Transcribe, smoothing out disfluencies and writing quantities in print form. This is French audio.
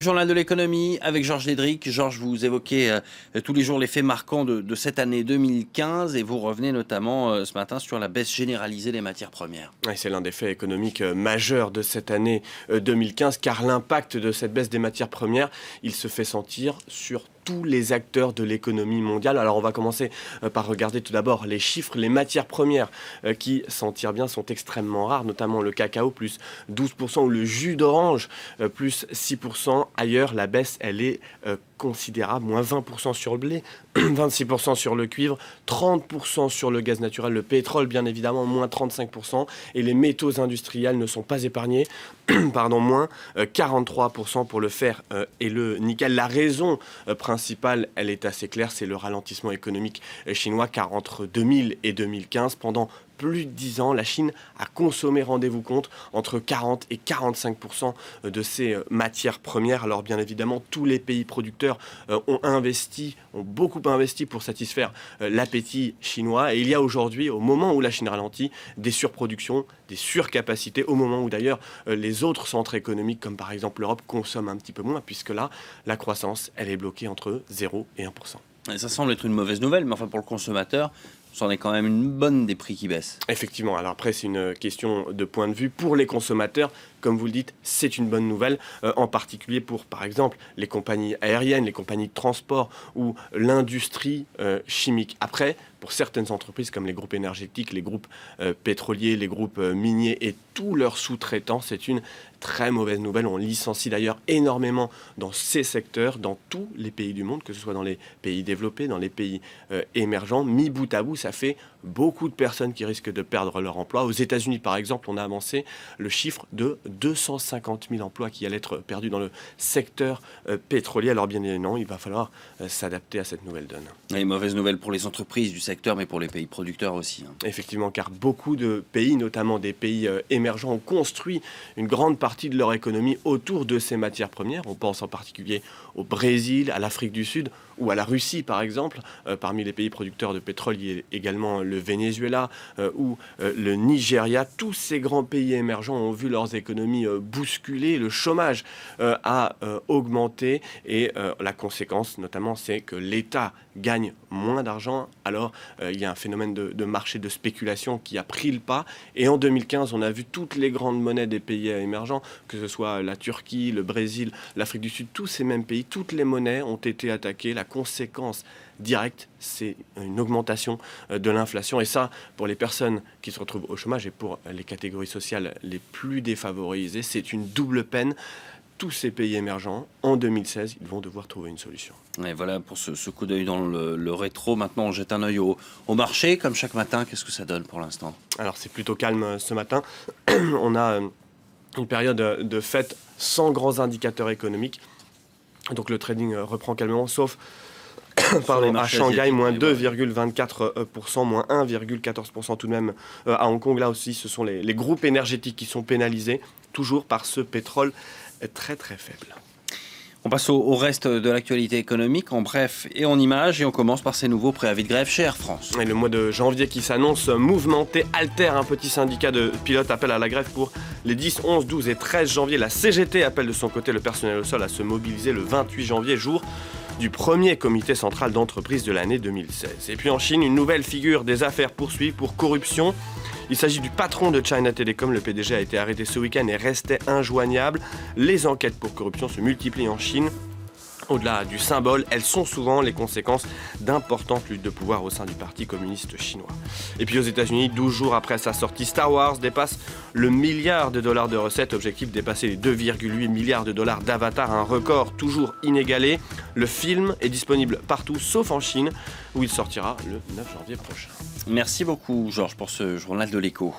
Journal de l'économie avec Georges Dédric. Georges, vous évoquez tous les jours les faits marquants de cette année 2015 et vous revenez notamment ce matin sur la baisse généralisée des matières premières. Et c'est l'un des faits économiques majeurs de cette année 2015 car l'impact de cette baisse des matières premières, il se fait sentir sur tous les acteurs de l'économie mondiale. Alors on va commencer par regarder tout d'abord les chiffres. Les matières premières qui s'en tirent bien sont extrêmement rares, notamment le cacao plus 12% ou le jus d'orange plus 6%. Ailleurs, la baisse, elle est considérable, moins 20% sur le blé, 26% sur le cuivre, 30% sur le gaz naturel, le pétrole bien évidemment, moins 35%, et les métaux industriels ne sont pas épargnés, moins 43% pour le fer et le nickel. La raison principale, elle est assez claire, c'est le ralentissement économique chinois, car entre 2000 et 2015, pendant plus de 10 ans, la Chine a consommé, rendez-vous compte, entre 40 et 45% de ces matières premières. Alors bien évidemment, tous les pays producteurs ont beaucoup investi pour satisfaire l'appétit chinois. Et il y a aujourd'hui, au moment où la Chine ralentit, des surproductions, des surcapacités, au moment où d'ailleurs les autres centres économiques, comme par exemple l'Europe, consomment un petit peu moins, puisque là, la croissance, elle est bloquée entre 0 et 1%. Et ça semble être une mauvaise nouvelle, mais enfin pour le consommateur, c'en est quand même une bonne des prix qui baissent. Effectivement, alors après c'est une question de point de vue. Pour les consommateurs, comme vous le dites, c'est une bonne nouvelle, en particulier pour, par exemple, les compagnies aériennes, les compagnies de transport ou l'industrie chimique. Après, pour certaines entreprises comme les groupes énergétiques, les groupes pétroliers, les groupes miniers et tous leurs sous-traitants, c'est une très mauvaise nouvelle. On licencie d'ailleurs énormément dans ces secteurs, dans tous les pays du monde, que ce soit dans les pays développés, dans les pays émergents. Mis bout à bout, ça fait beaucoup de personnes qui risquent de perdre leur emploi. Aux États-Unis, par exemple, on a avancé le chiffre de 250 000 emplois qui allaient être perdus dans le secteur pétrolier. Alors bien évidemment, il va falloir s'adapter à cette nouvelle donne. Et mauvaise nouvelle pour les entreprises du secteur, mais pour les pays producteurs aussi. Effectivement, car beaucoup de pays, notamment des pays émergents, ont construit une grande partie de leur économie autour de ces matières premières. On pense en particulier au Brésil, à l'Afrique du Sud ou à la Russie, par exemple. Parmi les pays producteurs de pétrole, il y a également le Venezuela ou le Nigeria. Tous ces grands pays émergents ont vu leurs économies bousculées. Le chômage a augmenté et la conséquence, notamment, c'est que l'État gagne moins d'argent. Alors, il y a un phénomène de marché de spéculation qui a pris le pas. Et en 2015, on a vu toutes les grandes monnaies des pays émergents, que ce soit la Turquie, le Brésil, l'Afrique du Sud, tous ces mêmes pays, toutes les monnaies ont été attaquées. La conséquence directe, c'est une augmentation de l'inflation. Et ça, pour les personnes qui se retrouvent au chômage et pour les catégories sociales les plus défavorisées, c'est une double peine. Tous ces pays émergents, en 2016, ils vont devoir trouver une solution. Et voilà pour ce coup d'œil dans le rétro. Maintenant, on jette un œil au marché, comme chaque matin. Qu'est-ce que ça donne pour l'instant ? Alors, c'est plutôt calme ce matin. On a une période de fête sans grands indicateurs économiques. Donc, le trading reprend calmement, sauf à Shanghai, moins 2,24%, moins 1,14% tout de même. À Hong Kong, là aussi, ce sont les groupes énergétiques qui sont pénalisés, toujours par ce pétrole très très faible. On passe au reste de l'actualité économique, en bref et en images, et on commence par ces nouveaux préavis de grève chez Air France. Et le mois de janvier qui s'annonce mouvementé, Alter, un petit syndicat de pilotes, appelle à la grève pour les 10, 11, 12 et 13 janvier. La CGT appelle de son côté le personnel au sol à se mobiliser le 28 janvier, jour du premier comité central d'entreprise de l'année 2016. Et puis en Chine, une nouvelle figure des affaires poursuivies pour corruption. Il s'agit du patron de China Telecom. Le PDG a été arrêté ce week-end et restait injoignable. Les enquêtes pour corruption se multiplient en Chine. Au-delà du symbole, elles sont souvent les conséquences d'importantes luttes de pouvoir au sein du Parti communiste chinois. Et puis aux États-Unis, 12 jours après sa sortie, Star Wars dépasse le $1 milliard de recettes. Objectif, dépasser les 2,8 milliards de dollars d'Avatar, un record toujours inégalé. Le film est disponible partout, sauf en Chine, où il sortira le 9 janvier prochain. Merci beaucoup, Georges, pour ce journal de l'écho.